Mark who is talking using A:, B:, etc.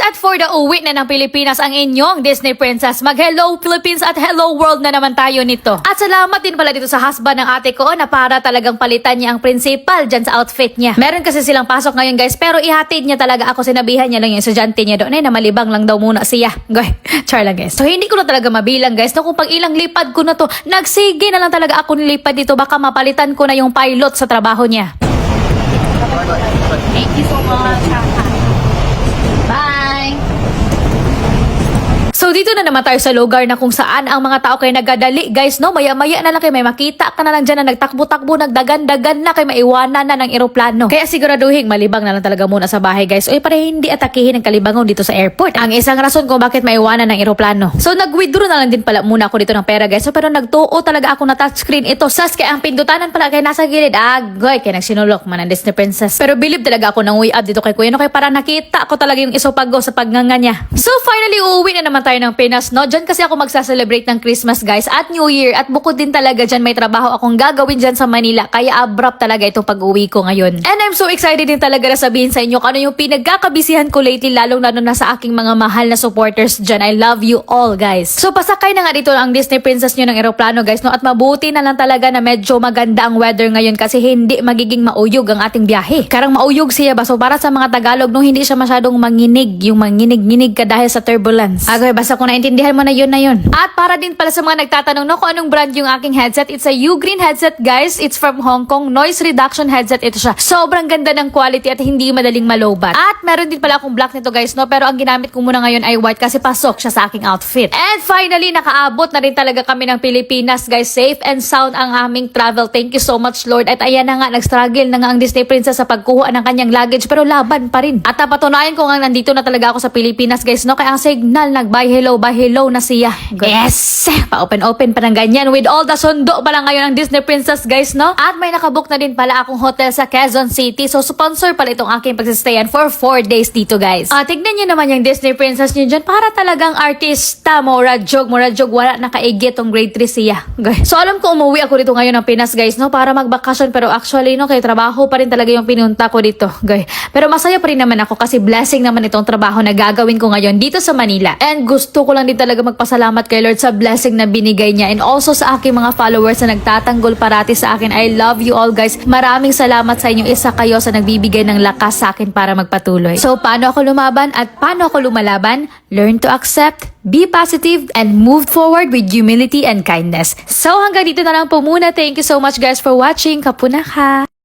A: at for the uwi na ng Pilipinas ang inyong Disney Princess. Mag-hello Philippines at hello world na naman tayo nito. At salamat din pala dito sa husband ng ate ko na para talagang palitan niya ang principal dyan sa outfit niya. Meron kasi silang pasok ngayon guys, pero ihatid niya talaga ako. Sinabihan niya lang yung estudyante niya doon ay na malibang lang daw muna siya. Goy, char lang guys. So hindi ko na talaga mabilang guys na kung pag ilang lipad ko na to, nagsige na lang talaga ako nilipad dito. Baka mapalitan ko na yung pilot sa trabaho niya. Thank you so much. Bye! So dito na naman tayo sa lugar na kung saan ang mga tao kayo nagadali guys, no? Maya-maya na lang kayo may makita ka na lang dyan na nagtakbo-takbo, nagdagan-dagan na kayo maiwanan na ng eroplano. Kaya siguraduhin malibang na lang talaga muna sa bahay guys. Para hindi atakihin ang kalibangon dito sa airport. Ang isang rason kung bakit maiwanan ng eroplano. So nag-withdraw na lang din pala muna ako dito ng pera guys. So pero nagtuo talaga ako na touchscreen ito. Sas kaya ang pindutanan pala kaya nasa gilid. Agoy, kaya nagsinulok man ang Disney Princess. Pero believe talaga ako nang uwi up dito kay Kuya. No, kaya para nakita ko talaga yung isopago sa pagnganga niya. So finally uuwi na naman tayo ng Pinas, no? Diyan kasi ako magsa-celebrate ng Christmas, guys, at New Year. At bukod din talaga dyan, may trabaho akong gagawin dyan sa Manila. Kaya abrupt talaga itong pag-uwi ko ngayon. And I'm so excited din talaga na sabihin sa inyo kung ano yung pinagkakabisihan ko lately, lalong lalo na sa aking mga mahal na supporters dyan. I love you all, guys. So pasakay na nga dito ang Disney Princess nyo ng eroplano, guys, no? At mabuti na lang talaga na medyo maganda ang weather ngayon kasi hindi magiging mauyog ang ating biyahe. Karang mauyog siya ba? So para sa mga Tagalog, no, hindi siya masyadong manginig. Yung manginig-nginig ka dahil sa turbulence. Agoy, basta kung naintindihan mo na yun na yun. At para din pala sa mga nagtatanong no, kung anong brand yung aking headset, it's a Ugreen headset guys. It's from Hong Kong. Noise reduction headset ito siya. Sobrang ganda ng quality at hindi madaling malobat. At meron din pala akong black nito guys, no, pero ang ginamit ko muna ngayon ay white kasi pasok siya sa aking outfit. And finally, nakaabot na rin talaga kami ng Pilipinas guys. Safe and sound ang aming travel. Thank you so much Lord. At ayan na nga, nag-struggle na nga ang Disney Princess sa pagkuha ng kanyang luggage pero laban pa rin. At napatunayan ko nga nandito na talaga ako sa Pilipinas guys, no, kaya ang signal nag-bye hello na siya. Yes! Pa-open pa ng ganyan with all the sundo pala ngayon ng Disney Princess guys, no? At may nakabook na din pala akong hotel sa Quezon City. So sponsor pala itong aking pagsistayan for 4 days dito guys. Tignan nyo naman yung Disney Princess nyo dyan. Para talagang artista. Mora jog. Wala nakaigit tong grade 3 siya. Guys. So alam ko umuwi ako dito ngayon ng Pinas guys, no? Para magbakasyon. Pero actually, no, kay trabaho pa rin talaga yung pinunta ko dito. Guys. Pero masaya pa rin naman ako kasi blessing naman itong trabaho na gagawin ko ngayon dito sa Manila. And gusto ko lang din talaga magpasalamat kay Lord sa blessing na binigay niya and also sa aking mga followers na nagtatanggol parati sa akin. I love you all guys. Maraming salamat sa inyo. Isa kayo sa nagbibigay ng lakas sa akin para magpatuloy. So paano ako lumaban at paano ako lumalaban? Learn to accept, be positive, and move forward with humility and kindness. So hanggang dito na lang po muna. Thank you so much guys for watching. Kapuna ka!